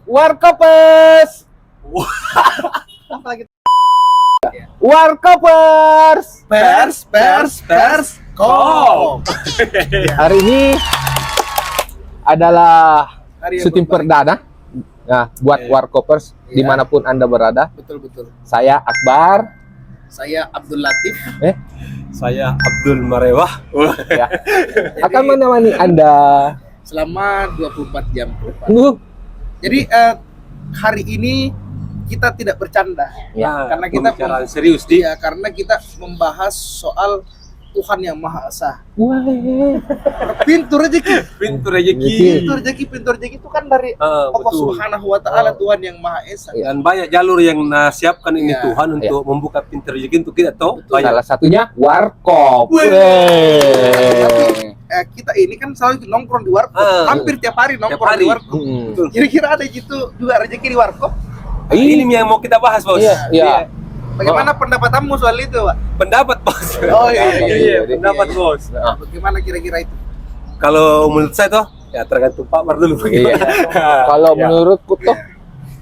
Warkopers. Apa lagi? Warkopers. Pers. Kop. Hari ini adalah Hari yang syuting berbahagia. perdana. Nah, buat Warkopers Iya. dimanapun Anda berada. Betul. Saya Akbar. Saya Abdul Latif. Saya Abdul Marewah. Ya. Akan menemani Anda. Selama 24 jam ke depan. Jadi, Jadi hari ini kita tidak bercanda. ya. Karena kita pembicaraan serius di Iya, karena kita membahas soal Tuhan yang Maha Esa. Wah. Pintu rezeki. pintu rezeki. Pintu rezeki itu kan dari Allah Betul. Subhanahu wa taala, Tuhan yang Maha Esa. Iya. Dan banyak jalur yang siapkan ini Iya. Tuhan untuk membuka pintu rezeki untuk kita tahu. Betul. Banyak. Salah satunya Warkop. Wih. Wih. Kita ini kan selalu nongkrong di warkop. Hampir tiap hari nongkrong hari. di warkop. Betul. Kira-kira ada gitu juga rezeki di warkop? Ini yang mau kita bahas, Bos. Iya. Bagaimana pendapatmu soal itu, Pak? Pendapat, Bos. Oh, iya. Iya, pendapat, Bos. Nah, Bagaimana kira-kira itu? Kalau menurut saya tuh ya tergantung Pak Mar dulu. Iya. Kalau Ya. menurutku tuh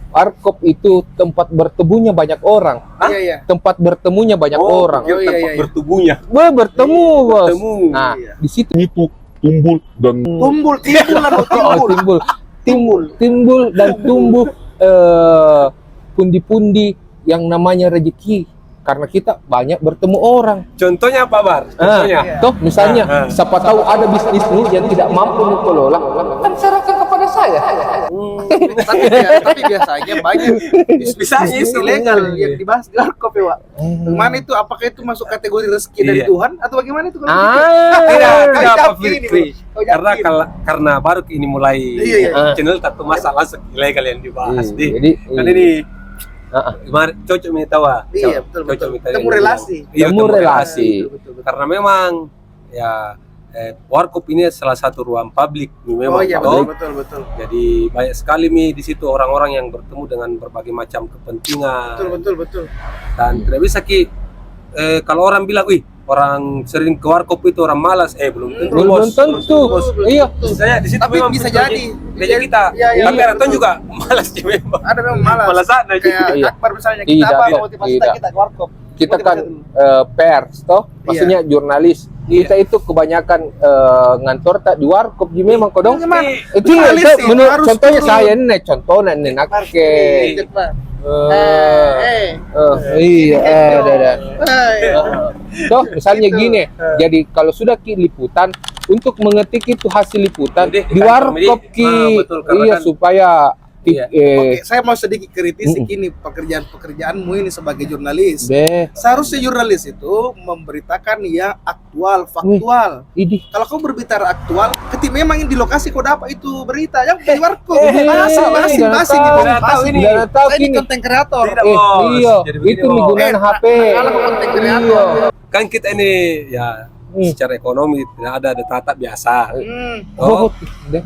Warkop itu tempat bertemunya banyak orang. Iya. Tempat bertemunya banyak orang. Oh, iya, Tempat iya. bertubuhnya. Bertemu, Bos. Bertemu. Nah, Iya. di situ itu tumbul dan timbul dan tumbuh pundi-pundi yang namanya rezeki karena kita banyak bertemu orang. Contohnya apa, Bar? Contohnya. Toh misalnya Ah. siapa tahu ada bisnismu yang tidak mampu dikelola, kan serahkan kepada saya. Tapi biasanya banyak Bisa bisnis itu. ilegal yang dibahas di warkop ya, Pak. Bagaimana itu? Apakah itu masuk kategori rezeki dari Iya. Tuhan atau bagaimana itu? Tidak, Kau tidak jawab apa ini, Fikri. Bro. Kau jawab Karena baru ini mulai Iya. channel satu masalah ilegal yang dibahas. Iya, Di. jadi, Kan iya. ini Ah, kemarin cocok minta tahu. Iya, betul. Temu relasi. Iya, Temu relasi. Betul. Karena memang ya warkop ini salah satu ruang publik memang. Oh iya, toh. betul. Jadi banyak sekali di situ orang-orang yang bertemu dengan berbagai macam kepentingan. Betul. Dan tidak bisa kalau orang bilang, wih, orang sering ke warkop itu orang malas, belum tentu, belum Bos. tentu. Iya. Saya di situ Tapi memang bisa pintu jadi. rezeki kita. Iya, Tapi iya, Raton betul. juga malas sih memang. Ada memang malas. Malasan aja. Kayak Iya. Akbar misalnya, kita Tidak, apa tidak, motivasi tidak. kita ke warkop? Kita kan Motivasi. pers toh, maksudnya jurnalis. Kita itu kebanyakan ngantor tak di warkop ji memang kodong. Gimana? Itu Jurnalis itu sih, menurut harus contohnya turun. saya nih, contohnya nih nake. Cek, Pak. Iya, dah. Eh. Toh misalnya Gitu. gini, jadi kalau sudah ki liputan untuk mengetik itu hasil liputan Jadi, di warkop kantor ki, betul, karena iya kan- supaya Iya. Oke, saya mau sedikit kritisi gini, pekerjaanmu ini sebagai jurnalis. deh, Seharusnya jurnalis itu memberitakan yang aktual, faktual. idih. Kalau kau berbicara aktual, ketika memang di lokasi kau dapat itu berita, yang di warkop. Masih jangan ini tahu. belum tahu ini. Jangan tahu Saya ini gini. konten kreator. Tidak, Bos. Iya, Jadi begini, itu Bos. menggunakan HP. Kalau konten kreator. Kan kita ini ya secara ekonomi tidak ada tatap biasa. Oh, Oh, deh.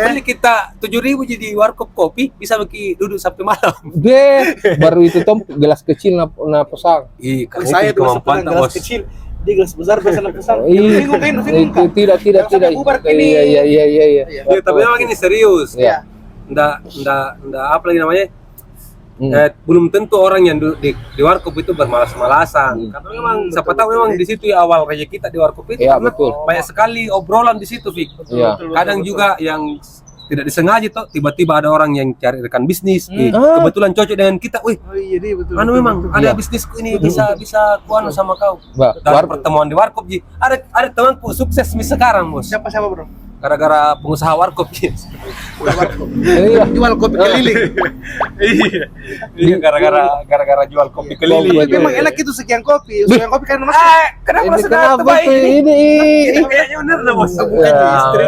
beli kita 7.000 jadi warkop kopi bisa bagi duduk sampai malam. Deh, baru itu tom gelas kecil na pesang. Ih, Kalau kamu saya itu dulu kemampuan sepesan tak, gelas Bos. kecil, dia gelas besar pesan pesan. Iya. Itu tidak. Jangan sampai bubar gini. Iya. Iya. Ya, tapi memang ini serius. Iya. Nggak apa lagi namanya? Belum tentu orang yang di warkop itu bermalas-malasan. Karena memang siapa tahu memang di situ ya awal rezeki kita di warkop itu. Iya, Karena betul. banyak sekali obrolan di situ, Fik. Iya. Kadang juga yang tidak disengaja toh tiba-tiba ada orang yang cari rekan bisnis. Ah. Kebetulan cocok dengan kita. Wih, Oh iya, dia betul. anu memang ada Iya. bisnisku ini bisa kuanu sama kau. Mbak, Dan pertemuan di warkop Ji. Ada temanku sukses sekarang, Bos. Siapa Bro? Gara-gara pengusaha warkop Ji. iya. Jual kopi keliling. Iya, gara-gara jual kopi keliling. Betul. Memang enak itu sekian kopi kan mas. Kenapa Ini sudah kenapa terbaik tuh ini? ini? Kayaknya bener lah, Bos. Bukan Ya. istri.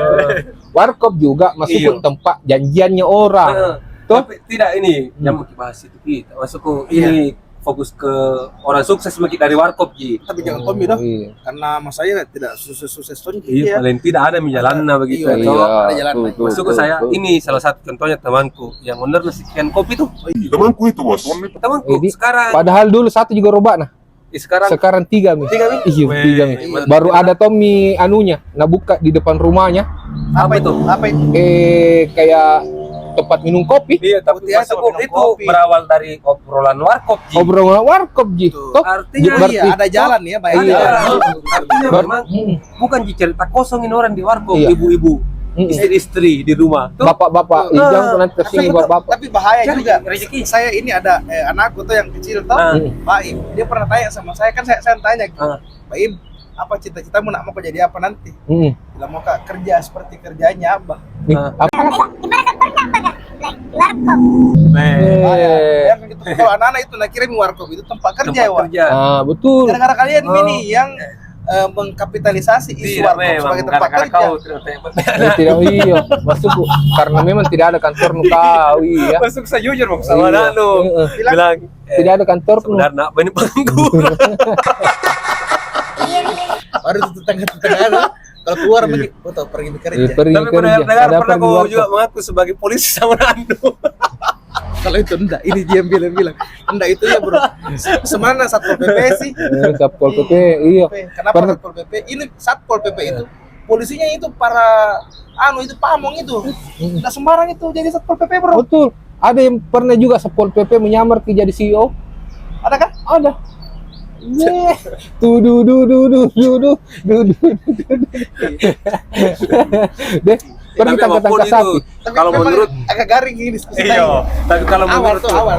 Warkop juga masuk Iya. tempat janjiannya orang. Toh? Tapi tidak ini yang mau bahas itu kita. Masukku ini fokus ke orang sukses mungkin dari warkop Ji. Tapi jangan Tommy dong. Iya. Karena mas saya tidak sukses Tommy. Iya, paling tidak ada menjalannya begitu. Iya, Toh, ada jalan tuh, naik. tuh, Masukku tuh, saya tuh. ini salah satu contohnya temanku yang owner sekian kopi tuh. temanku itu bos Temanku Jadi, sekarang Padahal dulu satu juga robak nah. sekarang 3 mi. 3 mi? Iya, Weh, 3 mi. mantap. Baru ada Tommy anunya, nah buka di depan rumahnya. Apa itu? tuh? Apa itu? Kayak tempat minum kopi. Iya, tapi Putih maksudku minum itu kopi. berawal dari obrolan warkop, Ji. Obrolan warkop Ji. Toh, Artinya berarti- Iya, ada jalan ya, banyak Iya. jalan. Artinya Ber- memang bukan Ji cerita kosongin orang di warkop, Iya. ibu-ibu, Mm-mm. istri-istri di rumah. Tuh, Bapak-bapak, Ijang tuh nanti kesini bapak-bapak. Tapi bahaya Jadi, juga. rezeki. Saya ini ada anakku tuh yang kecil tuh, Ah. Pak Im. Dia pernah tanya sama saya, kan saya tanya, Ah. Pak Im, apa cita-citamu nak mau kau jadi apa nanti? Mm. Bilang mau Kak, kerja seperti kerjanya Abah. Nih, Ah. apa? Ya, kan gitu. Kalau anak-anak itu nak kirim warkop itu tempat kerja ya, tempat Wak. kerja. Ah, betul. Gara-gara kalian Oh. ini yang mengkapitalisasi isu Tidak warkop memang, sebagai tempat gara-gara kerja. kau Tidak iya, maksudku karena memang tidak ada kantor nu kau iya. masuk saya jujur bang sama Iya. anak lu. Heeh. Bilang, Tidak ada kantor nu. sebenarnya apa ini pengangguran. Baru itu tetangga-tetangga kalau keluar pergi bekerja. Pergi Tapi pernah kerja. dengar Ada pernah pergi kau warkop. juga mengaku sebagai polisi sama Nando. Kalau itu enggak, ini dia yang bilang enggak itu ya bro. Semana Satpol PP sih? Satpol PP, iya. Kenapa Pernah- Satpol PP? Ini Satpol PP itu polisinya itu para itu pamong itu. Enggak sembarang itu jadi Satpol PP bro. Betul. Ada yang pernah juga Satpol PP menyamar ke jadi CEO. Ada kan? Ada. Tuh du du du du du du du du. Deh, pergi Tapi apapun tangkap-tangkap itu, sapi. Tapi kalau memang menurut agak garing ini diskusi iya, tadi. tapi kalau Awal menurut tuh awal.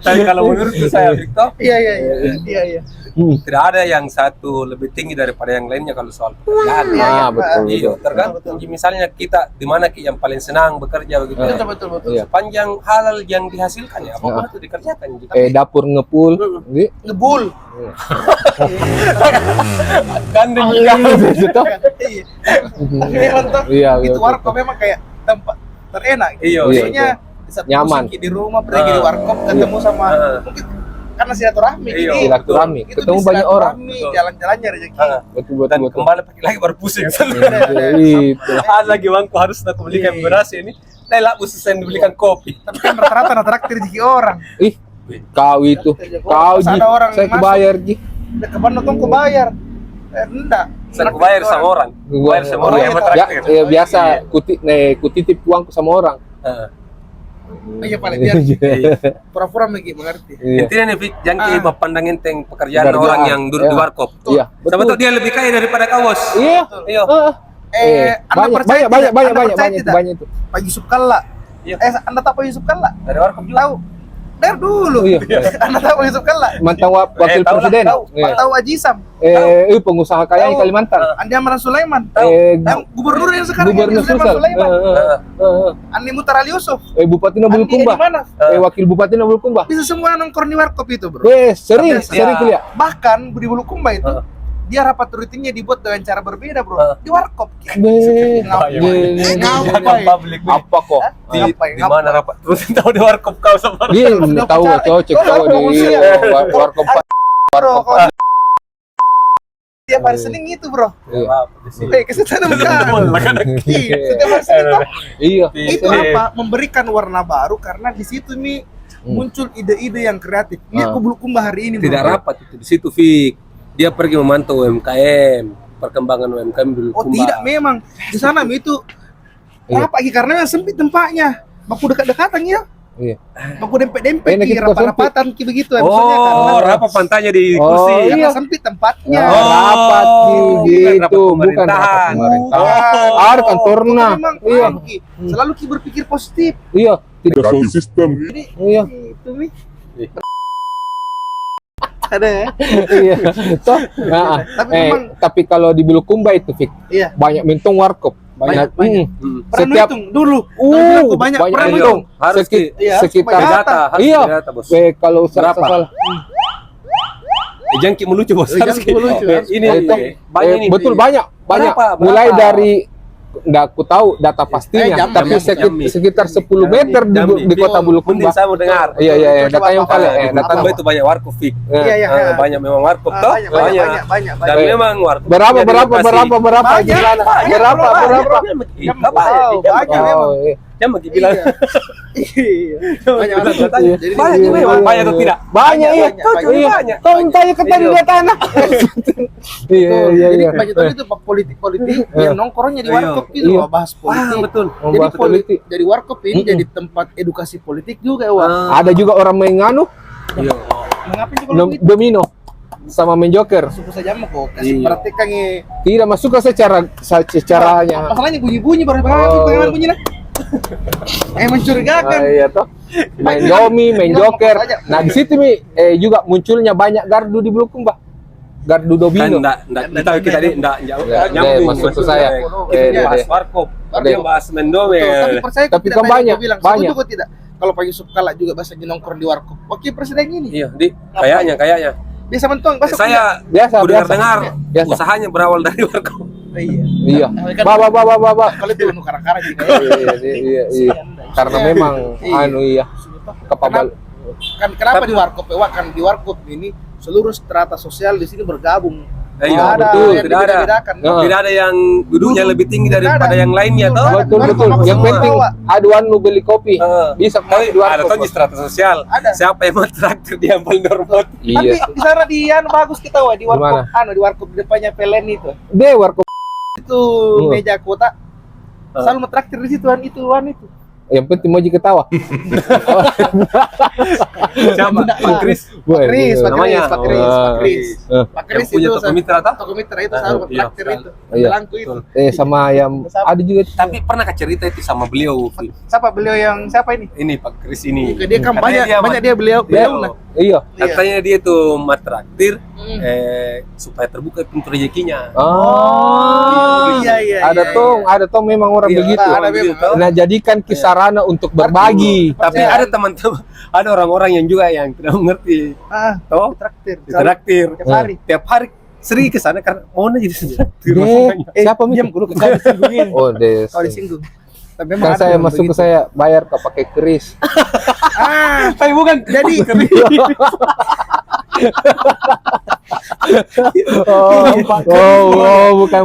tapi kalau menurut saya Victor Iya iya iya. Iya iya. tidak ada yang satu lebih tinggi daripada yang lainnya kalau soal pekerjaan. Ah, betul. Iya, betul. tergantung. Misalnya kita di mana Ki yang paling senang bekerja begitu. Betul betul betul. Iya. Sepanjang halal yang dihasilkan ya, apapun Ah. itu dikerjakan. Ji. Dapur ngepul. Iya. Ngebul. Gandeng Iya. Iya. Memang tuh Iya, itu betul. warkop memang kayak tempat terenak. Iya, Maksudnya di saat Nyaman. musik di rumah pergi di warkop ketemu sama mungkin karena silaturahmi Iya, ini. silaturahmi. Itu Ketemu di banyak orang. silaturahmi, Betul. jalan-jalannya rezeki. Ah, Betul dan betul betul. kembali pergi lagi baru pusing. Itu. Lagi uangku harus aku belikan Iya. beras ini. Nah, lah khusus yang dibelikan kopi. Tapi kan rata-rata traktir rezeki orang. Ih, kau itu. Kau Pas Ji. ada orang Saya masuk. kebayar Ji. Udah ke mana tuh bayar? Enggak. Saya bayar sama orang. Bayar sama orang yang Iya, mau Ya, traktir. biasa kutitip uangku sama orang. Ah. Iya paling biar pura-pura mengerti. Iya. Intinya nih, Fik, jangan Ah. memandang enteng pekerjaan Pekerjaan, orang yang duduk di ya. warkop. Iya, Siapa betul. tahu dia lebih kaya daripada kau, bos. Iya. Iya. Anda percaya banyak tidak? Anda percaya banyak tidak? banyak itu. Pak Yusuf Kalla. Iya. Anda tahu Pak Yusuf Kalla? Dari warkop juga. Tahu? Dari dulu. Iya. Anda tahu Pak Yusuf Kalla? Mantan wakil tahu lah, presiden. tahu. Iya. Tahu Haji Sam? Pengusaha kaya di Tahu. Kalimantan. Andi Amran Sulaiman? Yang gubernur yang sekarang Gubernur Andi Amran Sulsel. Sulaiman? Andi Mutar Ali Yusuf? Bupati Andi Nobulukumba. di mana? Wakil Bupati Nobulukumba. Bisa semua nongkrong di warkop itu, bro. Sering Biasa. sering kuliah. Bahkan di Bulukumba itu dia rapat rutinnya dibuat dengan cara berbeda, bro. Di warkop. Apa kok? Di Ngapain? mana rapat? Terus tahu di warkop kau sama. Dia Sudah tahu kucari. cocok Oh, tahu di promosi ya. warkop. Bro, kalau tiap hari Senin itu, bro. Kesetanan bukan. Iya, setiap hari Senin tuh. Iya. Itu apa? Memberikan warna baru karena di situ nih muncul ide-ide yang kreatif. Lihat ke Bulukumba hari ini, bro. Tidak rapat itu di situ, Fik. Dia pergi memantau UMKM, perkembangan UMKM dulu. Oh tidak, memang di sana itu rapat karena yang sempit tempatnya. Baku dekat-dekatan ya. Iya. Baku dempet-dempet, Enak ki itu rapat-rapatan ki begitu. Oh, rapat pantainya di Oh, kursi. iya. Karena sempit tempatnya. Ya, rapat bukan gitu, rapat bukan pemerintahan. rapat pemerintahan. Oh, Ada kantornya. Memang Iya. Ki. Selalu ki berpikir positif. Iya, tidak. Kasih sistem. Jadi Iya. itu nih. Ada ya? Iya. Toh, nah, Tapi memang- tapi kalau di Bulukumba itu Fik, Iya. banyak mentong warkop. Banyak. Setiap Pernah hitung dulu. Aku banyak pernah mentong. hitung. Harus Iya, sekitar banyak. data, harus Iya. data, bos. Kalau Berapa? salah. Jangan ki melucu, bos. Harus Jangan ki melucu, harus Ini Itu, banyak ini. betul banyak. Berapa? Mulai dari enggak aku tahu data pastinya, Jambi, tapi Jambi. sekitar 10 meter di kota Bulukumba. Mending saya mau dengar. Iya, Coba data yang apa? paling Di Bulukumba itu banyak warkop, Fik. Iya, iya. Banyak memang warkop toh. Banyak. Dan memang warkop. Berapa jadi lokasi. berapa Banyak, gimana? banyak, Berapa? banyak. Iya, Banyak memang. Oh, iya. Jangan bagi bilang. Iya. Banyak orang Iya. tanya. Jadi Banyak juga memang. Banyak atau tidak? Banyak iya. Banyak, banyak. Iya. Banyak. Kau tanya ke tadi dia tanah. Iya Betul. iya Jadi iya. kebanyakan itu pak politik-politik yang nongkrongnya di warkop gitu, Iya. Wak, bahas politik. Betul. Jadi Membahas politik. jadi warkop ini jadi tempat edukasi politik juga, Wak. Ada juga orang main nganu Iya. Mengapa sih kalau gitu? domino sama main joker. Suku saja mah kok kasih Iya. praktekkan Tidak masuk ke secaranya. masalahnya bunyi-bunyi baru bagaimana bunyi lah. Mencurigakan. Iya toh. Main domi, main joker. Nah, di situ juga munculnya banyak gardu di Bulukumba, Bah. Gardu Kan domino. enggak tahu kita tadi enggak Nyambung, masuk ke saya. Kita bahas warkop, dia bahas Betul, mendomel. tapi percaya Tapi tidak kan tanya, banyak, gua bilang, banyak. Saya juga tidak. Kalau pagi Sukala juga bahasa nongkrong di warkop. Wakil presiden ini. Iya, kayaknya. Biasa mentuang bahasa Saya Biasa, dengar biasa. Biasa. usahanya berawal dari warkop. Iya. Iya. Kan- Bah. Kalau itu nukar-nukar juga ya. Iya. Karena memang Iya. kapabal. Kenapa di warkop? Wak, kan di warkop ini seluruh strata sosial di sini bergabung. Iya, betul, yang tidak ada. dibeda-bedakan. Nah. Tidak ada yang duduknya lebih tinggi Tidak daripada ada. yang lainnya toh. Betul. Warkop Yang semua, penting Wak. aduan lu beli kopi. Bisa Tapi di ada warkop. toh di strata sosial. Ada. Siapa yang mau traktir dia paling dormot? Tapi Iya. di sana di bagus kita Wak, di warkop Di di warkop depannya Pelen itu. Deh warkop. Itu meja kota. Selalu mentraktir di situ itu. Yang penting mau ketawa. Siapa? Bang Kris. Boy, Kris, Pak namanya. Kris, Pak Kris, Pak Kris. Pak Yang Kris punya itu toko mitra toh? toko mitra itu selalu Iya. mentraktir itu. Iya. Belangku itu. Sama yang ada juga. Tapi pernah cerita itu sama beliau, Vi? Siapa beliau yang siapa ini? Ini Pak Kris ini. Dia kan Katanya banyak dia beliau nah. Iya. Katanya dia tuh matraktir Hmm. supaya terbuka pintu rezekinya. Oh. Iya. Ada tong memang orang Iya, begitu. ada memang. Nah, jadikan kisarana untuk berbagi. Tapi Percaya. ada teman-teman, ada orang-orang yang juga yang tidak mengerti. Toh, Traktir. ditraktir Tiap hari. tiap hari sering ke sana karena mau jadi traktir. Siapa Diam itu? dulu kau disinggungin. Oh, des. Kau disinggung. Tapi Kan memang ada saya yang masuk ke begitu. saya bayar kok pakai keris. Tapi bukan. Jadi Bukan itu.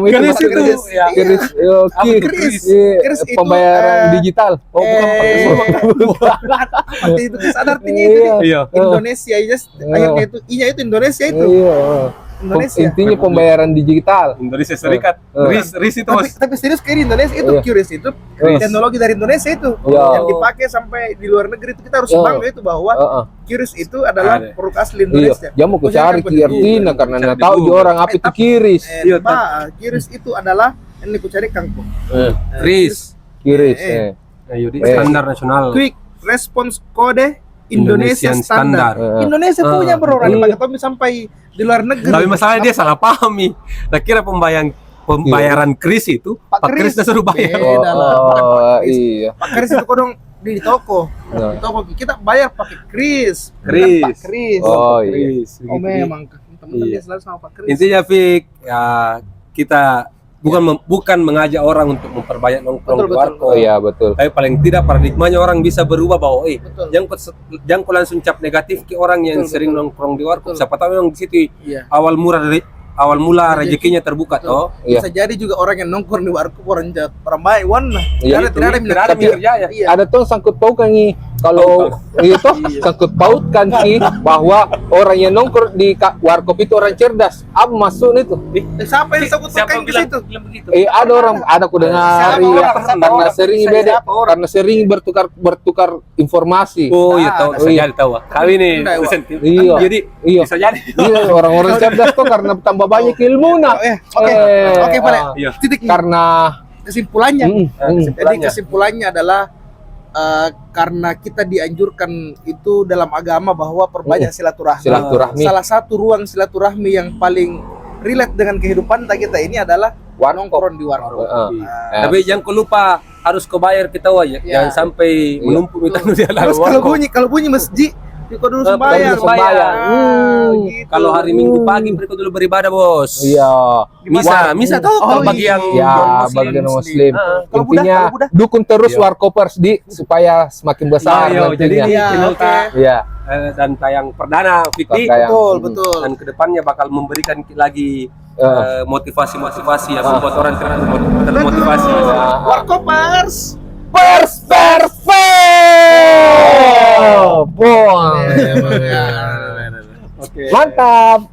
Keris Pak. itu, ya. Keris. Keris. Iya, Keris itu, pembayaran digital. Oh, bukan pakai Pasti itu kesana artinya itu. Iya. Iya. Indonesia akhirnya itu I-nya itu Indonesia itu. Iya. Indonesia. Intinya pembayaran digital. Indonesia Serikat. RIS itu bos. Tapi serius kayak di Indonesia itu Iya. QRIS itu Keris. teknologi dari Indonesia itu Iya. yang dipakai sampai di luar negeri itu kita harus Iya. bangga itu bahwa Heeh. QRIS itu adalah Ada. produk asli Iya, Indonesia. dia mau ku cari artinya karena Cari nggak di tahu Google. juga orang apa itu kiris. Iya, QRIS itu adalah ini ku cari kangkung. RIS. Kiris. Ayo di standar nasional. Quick Response Code Indonesia Indonesian Standard. Standard. Indonesia punya bro, orang Iya. dipakai Tommy sampai di luar negeri. Tapi masalahnya dia salah pahami. Nah, kira pembayaran kris itu Pak Kris dah suruh bayar. Beda lah, bukan Pak Kris. Iya. Pak Kris itu kodong di toko. Nah. Di toko kita bayar pakai Kris. bukan Kris. Pak Kris. Oh iya. Kris. Oh begitu. memang teman-teman Iya. dia selalu sama Pak Kris. Intinya Fik, ya kita bukan mengajak orang untuk memperbanyak nongkrong Betul, di betul. warkop. Oh iya betul. Tapi paling tidak paradigmanya orang bisa berubah bahwa Betul. jangan kau langsung cap negatif ke orang yang Betul, sering betul. nongkrong di warkop. Betul. Siapa tahu memang di situ Iya. awal mula rezekinya terbuka Betul. toh. Iya. Bisa jadi juga orang yang nongkrong di warkop orang jahat, orang baik, warna. Iya, Tidak ada Tidak ada Tapi- kerja ya. Iya. Ada tuh sangkut pautkan nih kalau itu sangkut pautkan sih bahwa orang yang nongkrong di warkop itu orang cerdas. Apa masuk itu? Siapa yang disebut Siapa pakai ke bilang situ? begitu? Ada orang ada ku dengar Siapa ya, orang? Siapa karena orang? sering Bisa beda siapa orang? karena sering bertukar informasi. Oh iya tahu, Oh, bisa iya. jadi tahu. Kali ini Enggak, Wak. dosen. Iya. Jadi Iya. bisa jadi. Iya, orang-orang cerdas tuh karena tambah banyak ilmu nah. Oke, boleh. Iya. Titik Karena kesimpulannya. Jadi Kesimpulannya. kesimpulannya adalah karena kita dianjurkan itu dalam agama bahwa perbanyak silaturahmi. silaturahmi. Salah satu ruang silaturahmi yang paling relate dengan kehidupan kita ini adalah nongkrong di warkop. Heeh. Tapi jangan kau lupa harus kau bayar kita Iya. ya. Jangan sampai menumpuk itu di dalam Terus kalau bunyi masjid, kau dulu sembahyang. perlu sembahyang. Gitu. Kalau hari Minggu pagi mereka dulu beribadah, Bos. Iya. Misa tuh kalau bagi yang Ya, bagi yang muslim. Kalau Intinya Buddha? dukung terus Iya. warkopers supaya semakin besar Iya, jadi nantinya. ini Iya, channel oke. Iya. dan tayang perdana Fikri Tayang. Betul, betul. dan kedepannya bakal memberikan lagi motivasi yang membuat orang termotivasi. Warkopers, Persperfect. Boy. Oke. Mantap.